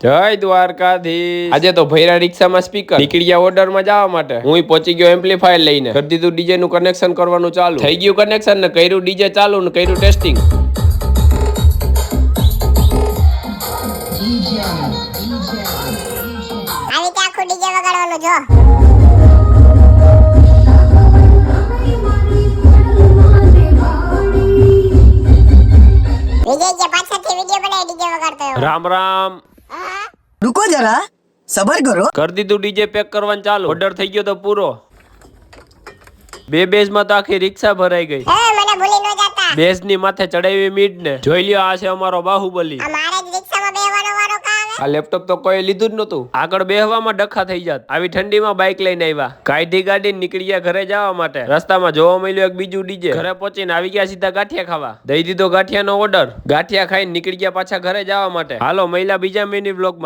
જય દ્વારકાધીશ। આજે તો ભૈરા રિક્ષામાં સ્પીકર નીકળી ગયા ઓર્ડર માં જવા માટે। હું પહોંચી ગયો એમ્પ્લીફાયર લઈને, કરી દીધું ડીજે નું કનેક્શન કરવાનું ચાલુ, થઈ ગયું કનેક્શન ને કર્યું ડીજે ચાલુ ને કર્યું ટેસ્ટિંગ। આવી તે આખું ડીજે વગાડવાનું જો। વિજય કે પાછળથી વિડિયો બનાવી ડીજે વગાડતો એવો। રામ રામ। रुको जरा सबर करो। કરી દીધું ડીજે પેક કરવાનું ચાલુ, ઓર્ડર થઈ ગયો તો પૂરો। બે બેઝ માં તો આખી રિક્ષા ભરાઈ ગઈ। હે મને ભૂલી ન જાતા। બેઝ ની માથે ચડાવી મીડ ને જોઈ લ્યો, આ છે અમારો બાહુબલી। આ મારે જ રિક્ષામાં બેહવાનો વારો કા આવે। આ લેપટોપ તો કોઈ લીધું જ નતું, આગળ બેહવામાં ડખા થઈ જાત। આવી ઠંડીમાં બાઇક લઈને આવ્યા, કાઢી ગાડી નીકળી ગયા ઘરે જવા માટે। રસ્તામાં જોવા મળ્યું એક બીજું ડીજે, ઘરે પહોંચીને આવી ગયા સીધા ગાંઠિયા ખાવા। દઈ દીધો ગાંઠિયાનો ઓર્ડર, ગાંઠિયા ખાઈને નીકળી ગયા પાછા ઘરે જવા માટે। હાલો મહિલા બીજા મિની બ્લોગમાં।